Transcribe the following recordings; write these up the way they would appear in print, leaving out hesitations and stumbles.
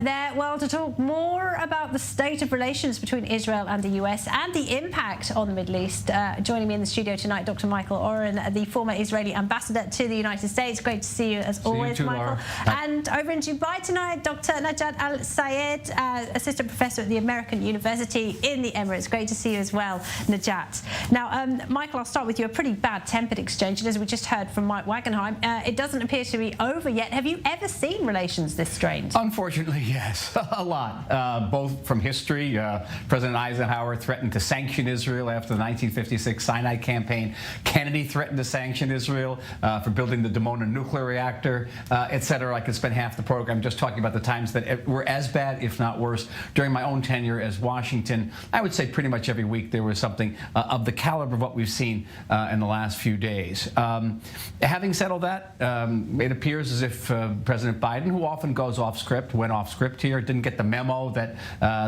There, well, to talk more about the state of relations between Israel and the US and the impact on the Middle East, joining me in the studio tonight, Dr. Michael Oren, the former Israeli ambassador to the United States. Great to see you as always, Michael. And over in Dubai tonight, Dr. Najat Al-Sayed, assistant professor at the American University in the Emirates. Great to see you as well, Najat. Now, Michael, I'll start with you. A pretty bad-tempered exchange, and as we just heard from Mike Wagenheim, it doesn't appear to be over yet. Have you ever seen relations this strained? Unfortunately, yes, a lot. Both from history, President Eisenhower threatened to sanction Israel after the 1956 Sinai campaign. Kennedy threatened to sanction Israel for building the Dimona nuclear reactor, etc. I could spend half the program just talking about the times that were as bad, if not worse, during my own tenure as Washington. I would say pretty much every week there was something of the caliber of what we've seen in the last few days. Having said all that, it appears as if President Biden, who often goes off script, went off script here, didn't get the memo that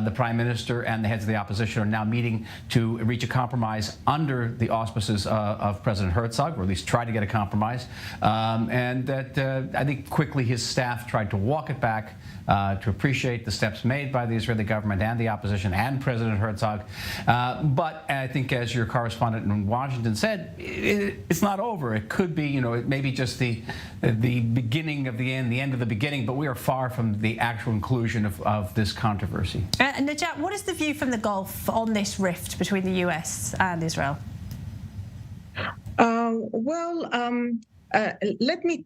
the Prime Minister and the heads of the opposition are now meeting to reach a compromise under the auspices of President Herzog, or at least try to get a compromise. And that I think quickly his staff tried to walk it back, to appreciate the steps made by the Israeli government and the opposition and President Herzog. But I think, as your correspondent in Washington said, it's not over. It could be, it may be just the beginning of the end of the beginning, but we are far from the actual conclusion of this controversy. Najat, what is the view from the Gulf on this rift between the US and Israel? Let me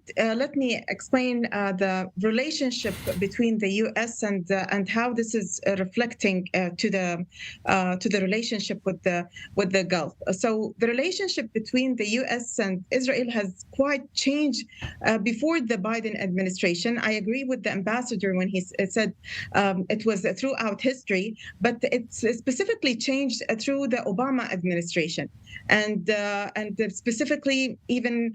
explain the relationship between the U.S. and how this is reflecting to the relationship with the Gulf. So the relationship between the U.S. and Israel has quite changed before the Biden administration. I agree with the ambassador when he said it was throughout history, but it's specifically changed through the Obama administration, and specifically even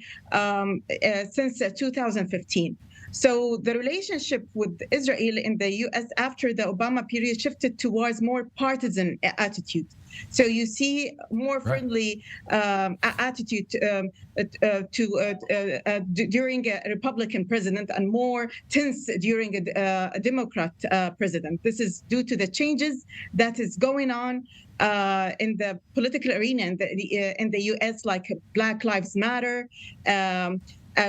since 2015. So the relationship with Israel in the U.S. after the Obama period shifted towards more partisan attitude. So you see more friendly attitude during a Republican president and more tense during a Democrat president. This is due to the changes that is going on in the political arena in the U.S., like Black Lives Matter,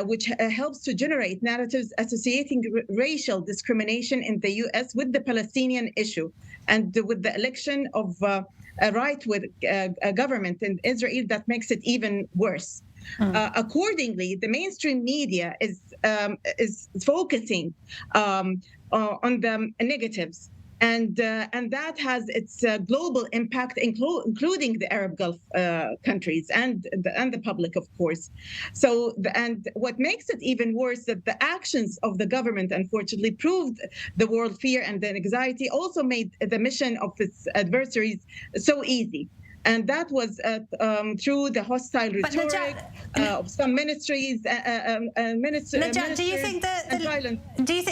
which helps to generate narratives associating racial discrimination in the U.S. with the Palestinian issue and with the election of a right-wing government in Israel that makes it even worse. Accordingly, the mainstream media is focusing on the negatives. And that has its global impact, including the Arab Gulf countries and the public, of course. So, and what makes it even worse that the actions of the government, unfortunately, proved the world fear and the anxiety, also made the mission of its adversaries so easy. And that was through the hostile rhetoric of some ministries, Najat, do you think that?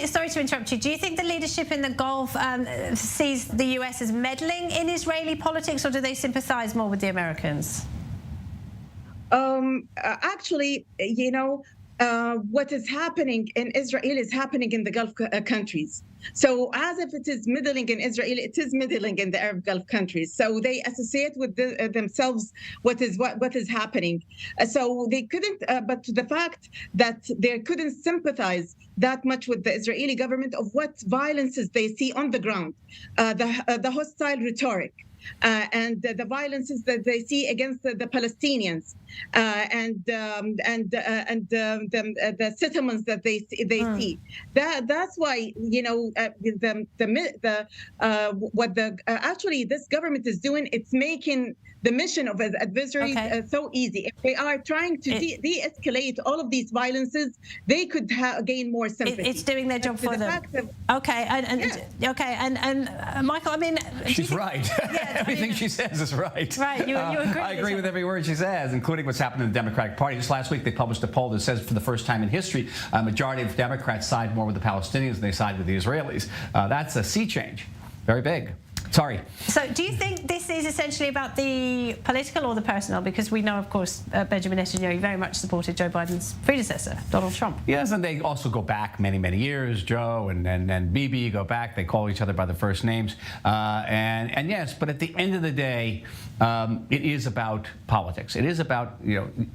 Sorry to interrupt you. Do you think the leadership in the Gulf sees the US as meddling in Israeli politics, or do they sympathize more with the Americans? Actually, what is happening in Israel is happening in the Gulf countries. So as if it is meddling in Israel, it is meddling in the Arab Gulf countries. So they associate with themselves what is happening. So they couldn't, but the fact that they couldn't sympathize that much with the Israeli government of what violences they see on the ground, the hostile rhetoric. And the violences that they see against the Palestinians, and the settlements that they see. That's why actually this government is doing. It's making the mission of adversaries so easy. If they are trying to de-escalate all of these violences, they could gain more sympathy. It's doing their job for them. And Michael, I mean, she's right. Everything she says is right. Right, you agree. I agree with every word she says, including what's happened in the Democratic Party. Just last week, they published a poll that says, for the first time in history, a majority of Democrats side more with the Palestinians than they side with the Israelis. That's a sea change. Very big. Sorry. So do you think this is essentially about the political or the personal? Because we know, of course, Benjamin Netanyahu very much supported Joe Biden's predecessor, Donald Trump. Yes, and they also go back many, many years. Joe and Bibi go back. They call each other by the first names. And yes, but at the end of the day, it is about politics. It is about,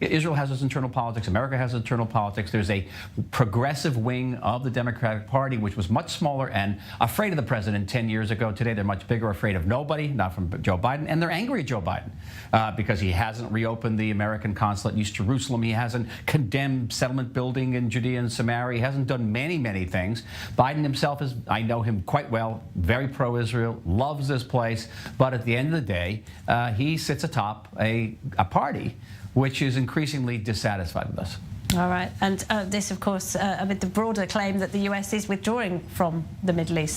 Israel has its internal politics. America has its internal politics. There's a progressive wing of the Democratic Party, which was much smaller and afraid of the president 10 years ago. Today, they're much bigger, afraid of nobody, not from Joe Biden. And they're angry at Joe Biden because he hasn't reopened the American consulate in East Jerusalem. He hasn't condemned settlement building in Judea and Samaria. He hasn't done many, many things. Biden himself is, I know him quite well, very pro-Israel, loves this place. But at the end of the day, he sits atop a party which is increasingly dissatisfied with us. All right. And this, of course, amid the broader claim that the US is withdrawing from the Middle East.